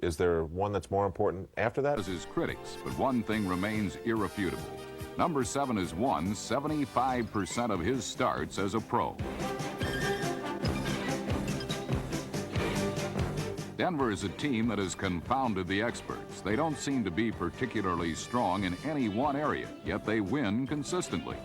Is there one that's more important after that? As his critics, but one thing remains irrefutable. Number 7 has won 75% of his starts as a pro. Denver is a team that has confounded the experts. They don't seem to be particularly strong in any one area, yet they win consistently.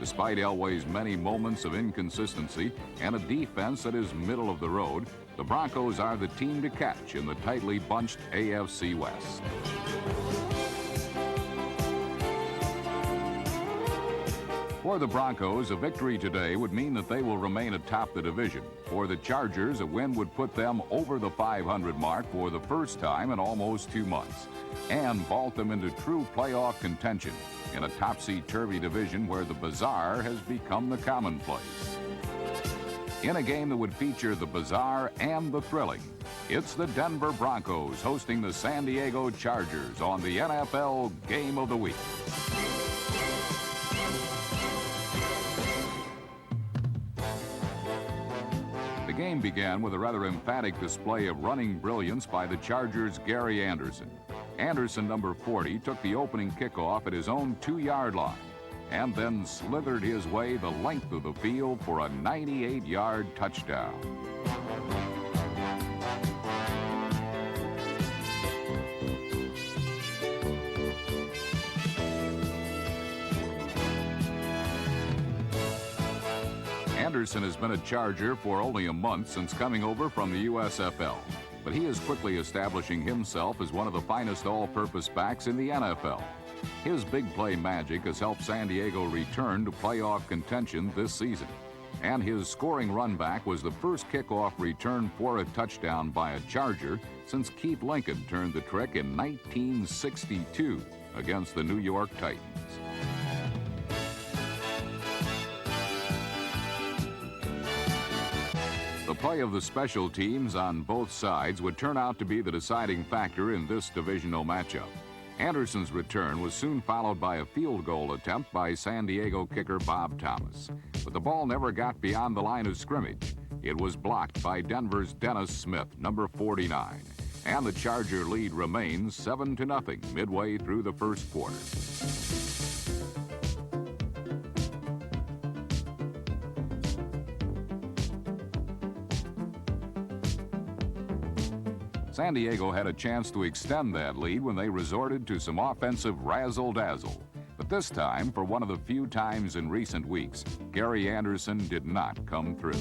Despite Elway's many moments of inconsistency and a defense that is middle of the road, the Broncos are the team to catch in the tightly bunched AFC West. For the Broncos, a victory today would mean that they will remain atop the division. For the Chargers, a win would put them over the 500 mark for the first time in almost 2 months and vault them into true playoff contention in a topsy-turvy division where the bizarre has become the commonplace. In a game that would feature the bizarre and the thrilling, it's the Denver Broncos hosting the San Diego Chargers on the NFL Game of the Week. The game began with a rather emphatic display of running brilliance by the Chargers' Gary Anderson. Anderson, number 40, took the opening kickoff at his own 2-yard line and then slithered his way the length of the field for a 98-yard touchdown. Anderson has been a Charger for only a month since coming over from the USFL, but he is quickly establishing himself as one of the finest all-purpose backs in the NFL. His big play magic has helped San Diego return to playoff contention this season, and his scoring run back was the first kickoff return for a touchdown by a Charger since Keith Lincoln turned the trick in 1962 against the New York Titans. The play of the special teams on both sides would turn out to be the deciding factor in this divisional matchup. Anderson's return was soon followed by a field goal attempt by San Diego kicker Bob Thomas, but the ball never got beyond the line of scrimmage. It was blocked by Denver's Dennis Smith, number 49, and the Charger lead remains 7-0 midway through the first quarter. San Diego had a chance to extend that lead when they resorted to some offensive razzle-dazzle. But this time, for one of the few times in recent weeks, Gary Anderson did not come through.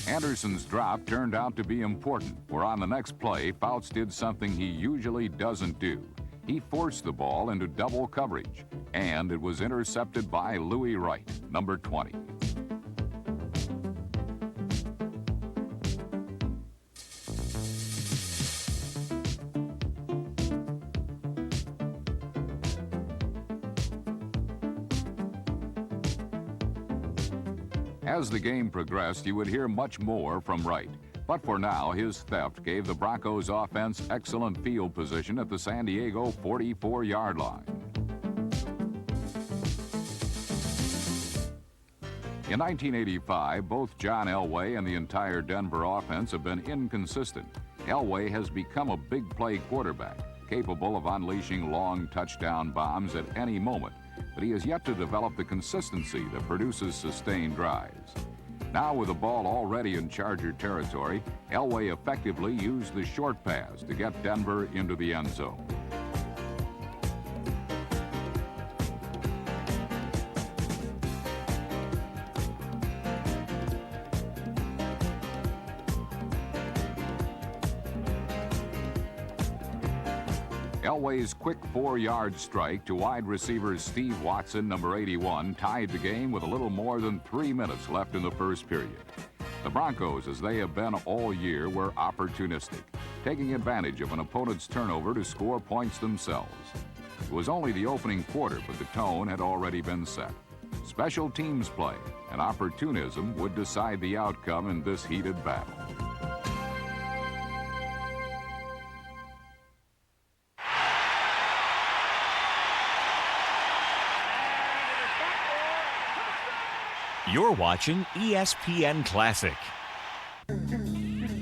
Anderson's drop turned out to be important, where on the next play, Fouts did something he usually doesn't do. He forced the ball into double coverage, and it was intercepted by Louis Wright, number 20. As the game progressed, you would hear much more from Wright. But for now, his theft gave the Broncos offense excellent field position at the San Diego 44-yard line. In 1985, both John Elway and the entire Denver offense have been inconsistent. Elway has become a big play quarterback, capable of unleashing long touchdown bombs at any moment, but he has yet to develop the consistency that produces sustained drives. Now, with the ball already in Charger territory, Elway effectively used the short pass to get Denver into the end zone. Elway's quick 4-yard strike to wide receiver Steve Watson, number 81, tied the game with a little more than 3 minutes left in the first period. The Broncos, as they have been all year, were opportunistic, taking advantage of an opponent's turnover to score points themselves. It was only the opening quarter, but the tone had already been set. Special teams play and opportunism would decide the outcome in this heated battle. You're watching ESPN Classic.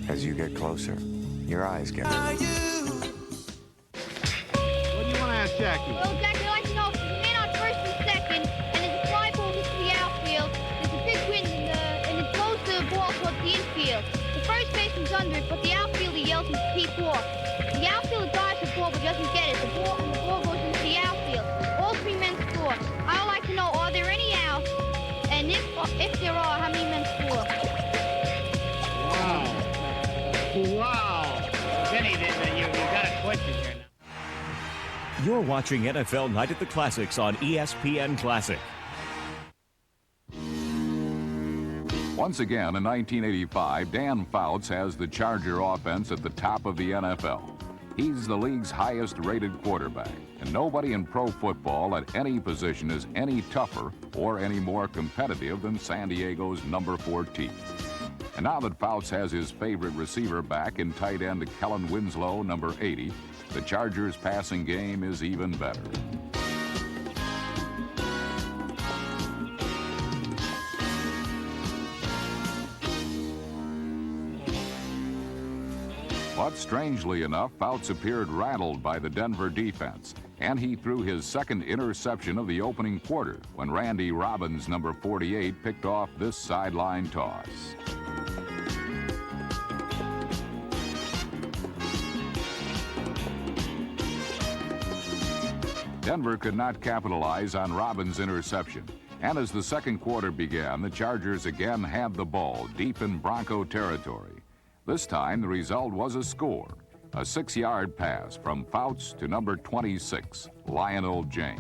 As you get closer, your eyes get... What do you want to ask Jackie? Well, Jackie, I'd like to know if there's a man on first and second, and there's a fly ball hits the outfield, there's a big wind, and it blows the ball towards the infield. The first baseman's under it, but the outfielder yells and keep off. The outfielder dives the ball, but doesn't get it. The ball goes into the outfield. All three men score. I'd like to know, are there any outs? And if there are, how many men score? Wow. Vinny, you got a question here now. You're watching NFL Night at the Classics on ESPN Classic. Once again, in 1985, Dan Fouts has the Charger offense at the top of the NFL. He's the league's highest-rated quarterback, and nobody in pro football at any position is any tougher or any more competitive than San Diego's number 14. And now that Fouts has his favorite receiver back in tight end Kellen Winslow, number 80, the Chargers' passing game is even better. But strangely enough, Fouts appeared rattled by the Denver defense, and he threw his second interception of the opening quarter when Randy Robbins, number 48, picked off this sideline toss. Denver could not capitalize on Robbins' interception, and as the second quarter began, the Chargers again had the ball deep in Bronco territory. This time, the result was a score, a 6-yard pass from Fouts to number 26, Lionel James.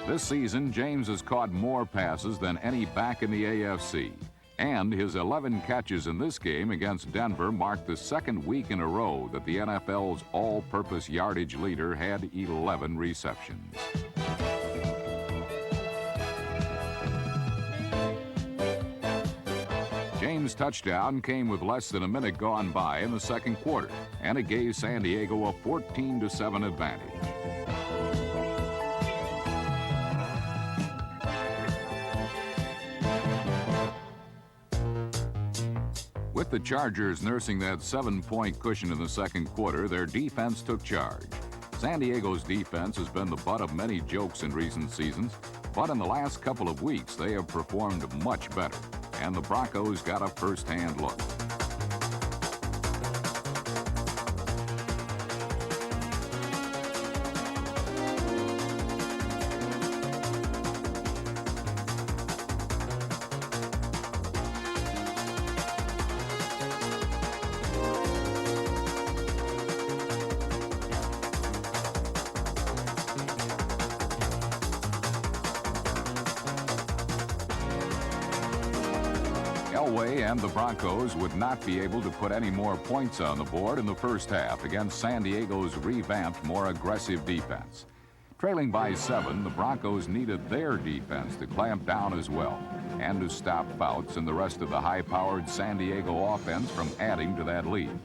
This season, James has caught more passes than any back in the AFC. And his 11 catches in this game against Denver marked the second week in a row that the NFL's all-purpose yardage leader had 11 receptions. James' touchdown came with less than a minute gone by in the second quarter, and it gave San Diego a 14-7 advantage. With the Chargers nursing that 7-point cushion in the second quarter, their defense took charge. San Diego's defense has been the butt of many jokes in recent seasons, but in the last couple of weeks, they have performed much better, and the Broncos got a first-hand look. Elway and the Broncos would not be able to put any more points on the board in the first half against San Diego's revamped, more aggressive defense. Trailing by 7, the Broncos needed their defense to clamp down as well and to stop Fouts and the rest of the high-powered San Diego offense from adding to that lead.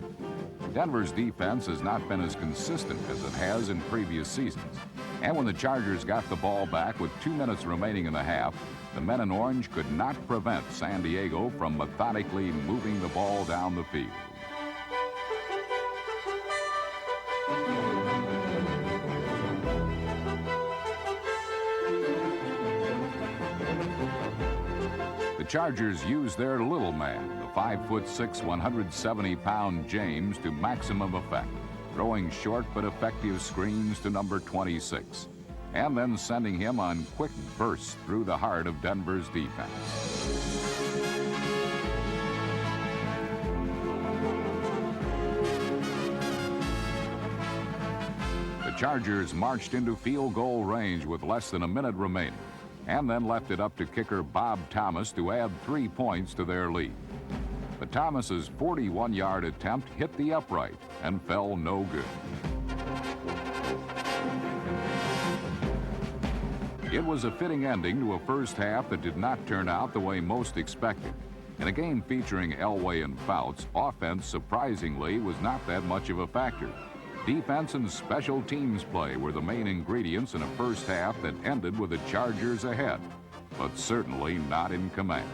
Denver's defense has not been as consistent as it has in previous seasons. And when the Chargers got the ball back with 2 minutes remaining in the half, the men in orange could not prevent San Diego from methodically moving the ball down the field. The Chargers used their little man, the 5'6", 170-pound James, to maximum effect, throwing short but effective screens to number 26, and then sending him on quick bursts through the heart of Denver's defense. The Chargers marched into field goal range with less than a minute remaining, and then left it up to kicker Bob Thomas to add 3 points to their lead. But Thomas's 41-yard attempt hit the upright and fell no good. It was a fitting ending to a first half that did not turn out the way most expected. In a game featuring Elway and Fouts, offense surprisingly was not that much of a factor. Defense and special teams play were the main ingredients in a first half that ended with the Chargers ahead, but certainly not in command.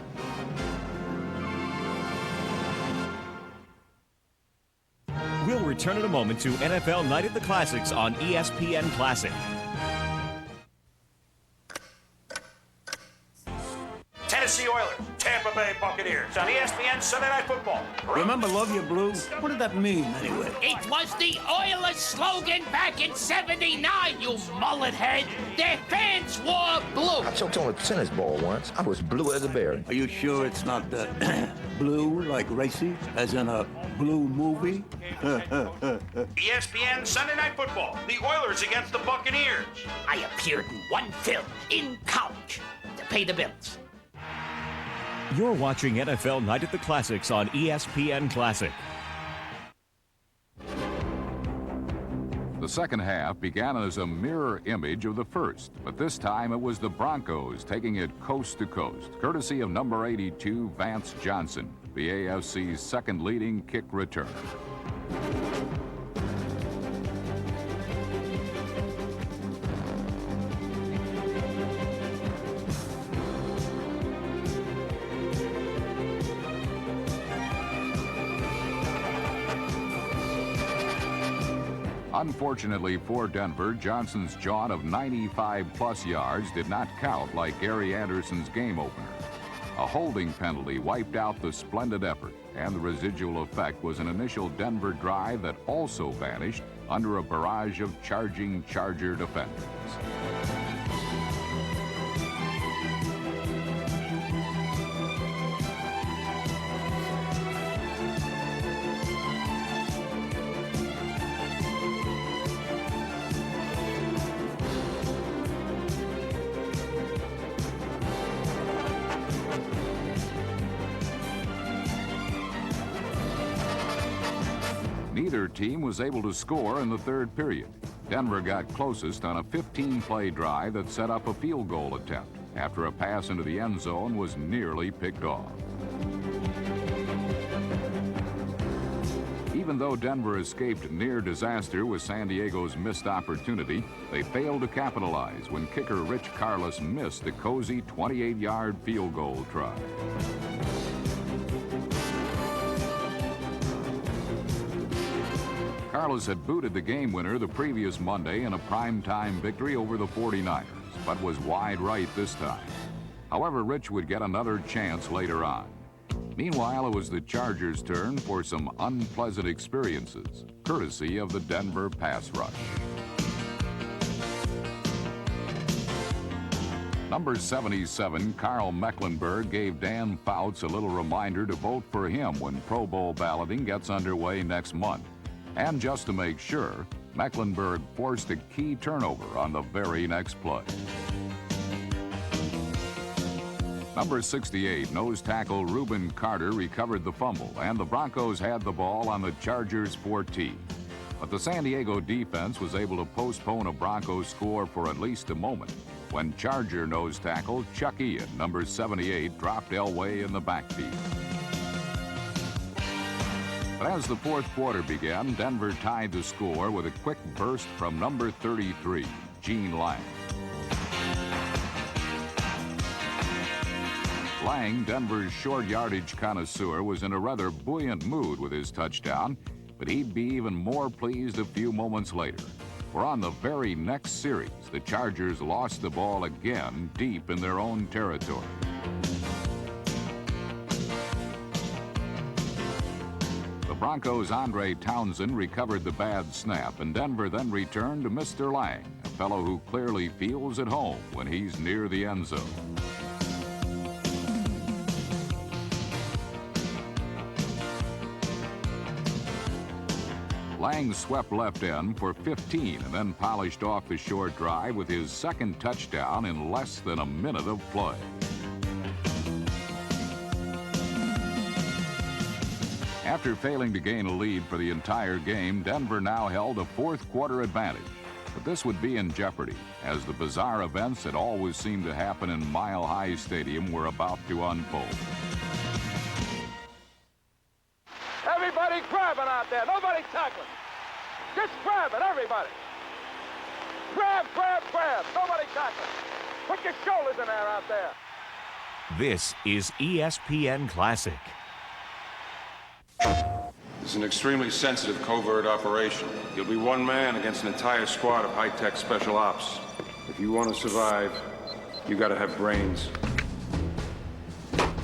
We'll return in a moment to NFL Night at the Classics on ESPN Classic. Tennessee Oilers, Tampa Bay Buccaneers on ESPN Sunday Night Football. Remember Love Your Blue? What did that mean, anyway? It was the Oilers slogan back in '79, you mullet head. Their fans wore blue. I choked on a tennis ball once. I was blue as a berry. Are you sure it's not blue, like racy, as in a blue movie? ESPN Sunday Night Football. The Oilers against the Buccaneers. I appeared in one film in college to pay the bills. You're watching NFL Night at the Classics on ESPN Classic. The second half began as a mirror image of the first, but this time it was the Broncos taking it coast to coast, courtesy of number 82, Vance Johnson, the AFC's second leading kick returner. Unfortunately for Denver, Johnson's jaunt of 95-plus yards did not count like Gary Anderson's game opener. A holding penalty wiped out the splendid effort, and the residual effect was an initial Denver drive that also vanished under a barrage of charging Charger defenders. Neither team was able to score in the third period. Denver got closest on a 15-play drive that set up a field goal attempt after a pass into the end zone was nearly picked off. Even though Denver escaped near disaster with San Diego's missed opportunity, they failed to capitalize when kicker Rich Carlos missed a cozy 28-yard field goal try. Carlos had booted the game winner the previous Monday in a primetime victory over the 49ers, but was wide right this time. However, Rich would get another chance later on. Meanwhile, it was the Chargers' turn for some unpleasant experiences, courtesy of the Denver pass rush. Number 77, Carl Mecklenburg, gave Dan Fouts a little reminder to vote for him when Pro Bowl balloting gets underway next month. And just to make sure, Mecklenburg forced a key turnover on the very next play. Number 68, nose tackle Reuben Carter recovered the fumble, and the Broncos had the ball on the Chargers' 14. But the San Diego defense was able to postpone a Broncos score for at least a moment when Charger nose tackle Chuck Ian, number 78, dropped Elway in the backfield. But as the fourth quarter began, Denver tied the score with a quick burst from number 33, Gene Lang. Lang, Denver's short yardage connoisseur, was in a rather buoyant mood with his touchdown, but he'd be even more pleased a few moments later. For on the very next series, the Chargers lost the ball again deep in their own territory. Broncos' Andre Townsend recovered the bad snap, and Denver then returned to Mr. Lang, a fellow who clearly feels at home when he's near the end zone. Lang swept left end for 15 and then polished off the short drive with his second touchdown in less than a minute of play. After failing to gain a lead for the entire game, Denver now held a fourth quarter advantage. But this would be in jeopardy, as the bizarre events that always seem to happen in Mile High Stadium were about to unfold. Nobody grabbing out there. Nobody tackling. Just grabbing, everybody. Grab, grab, grab. Nobody tackling. Put your shoulders in there out there. This is ESPN Classic. It's an extremely sensitive covert operation. You'll be one man against an entire squad of high-tech special ops. If you want to survive, you got to have brains.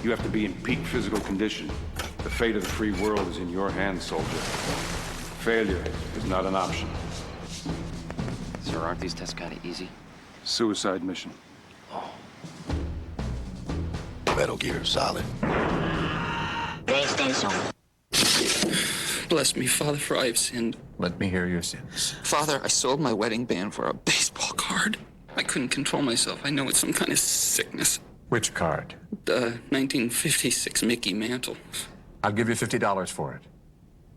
You have to be in peak physical condition. The fate of the free world is in your hands, soldier. Failure is not an option. Sir, aren't these tests kind of easy? Suicide mission. Metal Gear Solid. PlayStation. Bless me, Father, for I have sinned. Let me hear your sins. Father, I sold my wedding band for a baseball card. I couldn't control myself. I know it's some kind of sickness. Which card? The 1956 Mickey Mantle. I'll give you $50 for it.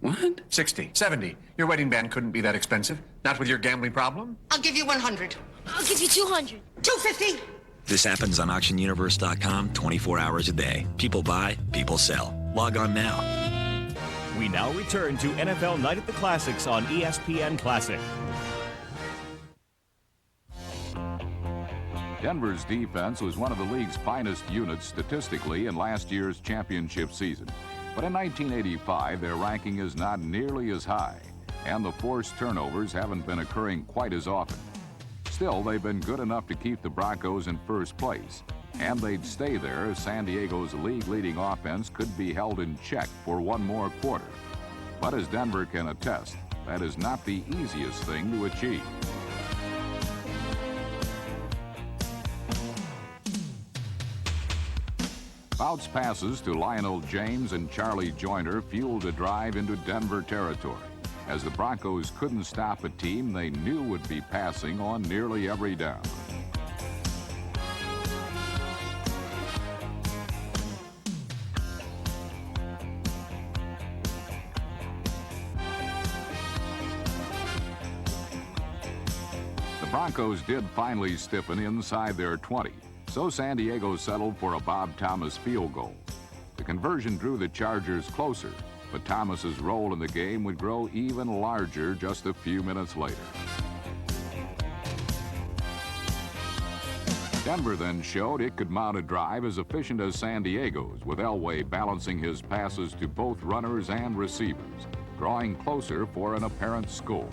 What? 60, 70. Your wedding band couldn't be that expensive. Not with your gambling problem. I'll give you 100. I'll give you 200. 250. This happens on AuctionUniverse.com 24 hours a day. People buy, people sell. Log on now. We now return to NFL Night at the Classics on ESPN Classic. Denver's defense was one of the league's finest units statistically in last year's championship season. But in 1985, their ranking is not nearly as high, and the forced turnovers haven't been occurring quite as often. Still, they've been good enough to keep the Broncos in first place, and they'd stay there as San Diego's league-leading offense could be held in check for one more quarter. But as Denver can attest, that is not the easiest thing to achieve. Fouts passes to Lionel James and Charlie Joyner fueled a drive into Denver territory, as the Broncos couldn't stop a team they knew would be passing on nearly every down. The Broncos did finally stiffen inside their 20. So San Diego settled for a Bob Thomas field goal. The conversion drew the Chargers closer, but Thomas's role in the game would grow even larger just a few minutes later. Denver then showed it could mount a drive as efficient as San Diego's, with Elway balancing his passes to both runners and receivers, drawing closer for an apparent score.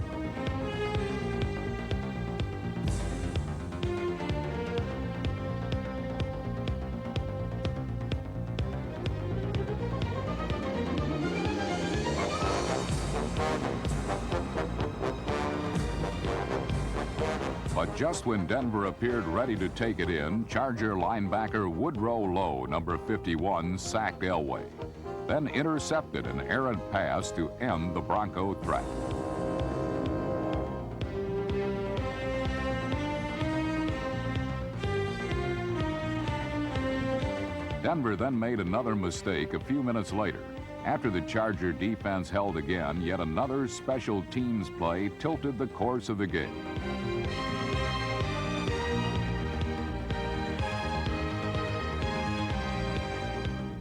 But just when Denver appeared ready to take it in, Charger linebacker Woodrow Lowe, number 51, sacked Elway, then intercepted an errant pass to end the Bronco threat. Denver then made another mistake a few minutes later. After the Charger defense held again, yet another special teams play tilted the course of the game.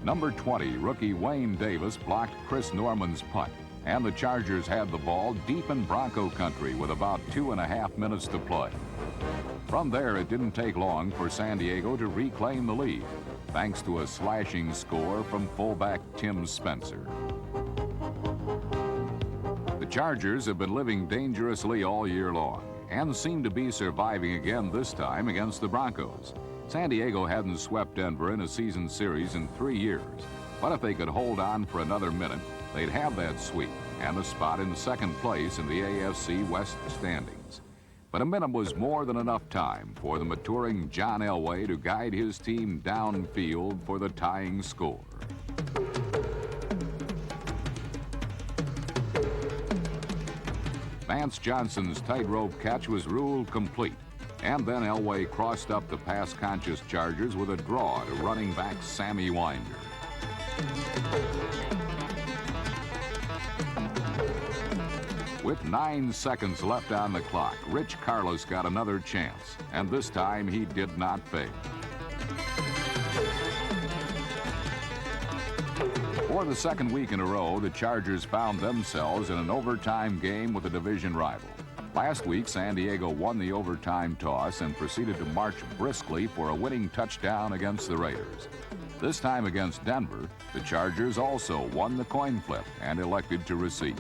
Number 20, rookie Wayne Davis blocked Chris Norman's punt, and the Chargers had the ball deep in Bronco country with about 2.5 minutes to play. From there, it didn't take long for San Diego to reclaim the lead, thanks to a slashing score from fullback Tim Spencer. The Chargers have been living dangerously all year long and seem to be surviving again this time against the Broncos. San Diego hadn't swept Denver in a season series in 3 years, but if they could hold on for another minute, they'd have that sweep and a spot in second place in the AFC West standings. But a minute was more than enough time for the maturing John Elway to guide his team downfield for the tying score. Vance Johnson's tightrope catch was ruled complete, and then Elway crossed up the pass-conscious Chargers with a draw to running back Sammy Winder. With 9 seconds left on the clock, Rich Carlos got another chance, and this time he did not fail. For the second week in a row, the Chargers found themselves in an overtime game with a division rival. Last week, San Diego won the overtime toss and proceeded to march briskly for a winning touchdown against the Raiders. This time against Denver, the Chargers also won the coin flip and elected to receive.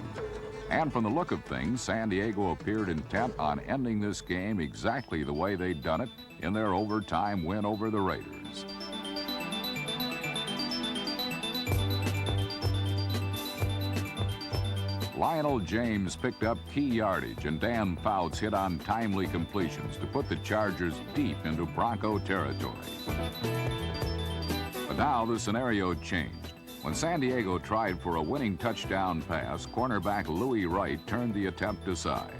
And from the look of things, San Diego appeared intent on ending this game exactly the way they'd done it in their overtime win over the Raiders. Lionel James picked up key yardage, and Dan Fouts hit on timely completions to put the Chargers deep into Bronco territory. But now the scenario changed. When San Diego tried for a winning touchdown pass, cornerback Louis Wright turned the attempt aside.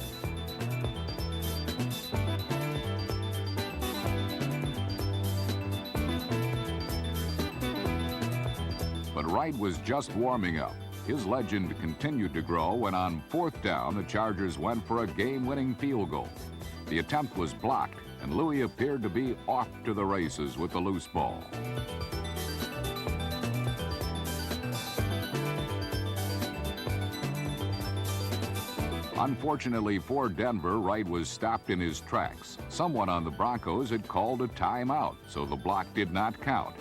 But Wright was just warming up. His legend continued to grow when on fourth down, the Chargers went for a game-winning field goal. The attempt was blocked, and Louis appeared to be off to the races with the loose ball. Unfortunately for Denver, Wright was stopped in his tracks. Someone on the Broncos had called a timeout, so the block did not count.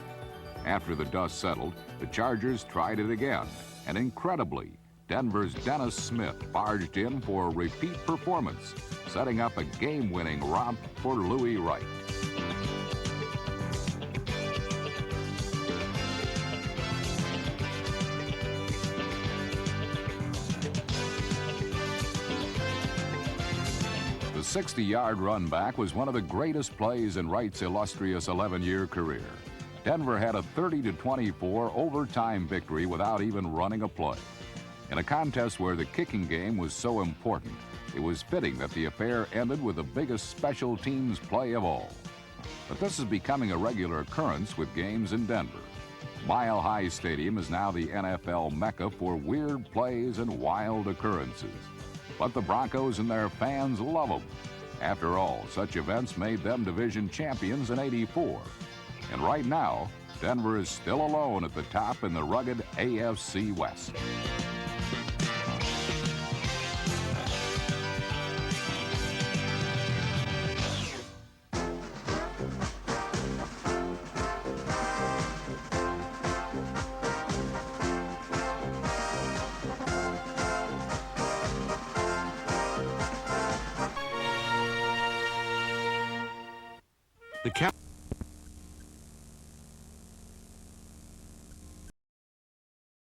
After the dust settled, the Chargers tried it again. And incredibly, Denver's Dennis Smith barged in for a repeat performance, setting up a game-winning romp for Louis Wright. The 60-yard run back was one of the greatest plays in Wright's illustrious 11-year career. Denver had a 30-24 overtime victory without even running a play. In a contest where the kicking game was so important, it was fitting that the affair ended with the biggest special teams play of all. But this is becoming a regular occurrence with games in Denver. Mile High Stadium is now the NFL mecca for weird plays and wild occurrences. But the Broncos and their fans love them. After all, such events made them division champions in '84. And right now, Denver is still alone at the top in the rugged AFC West. The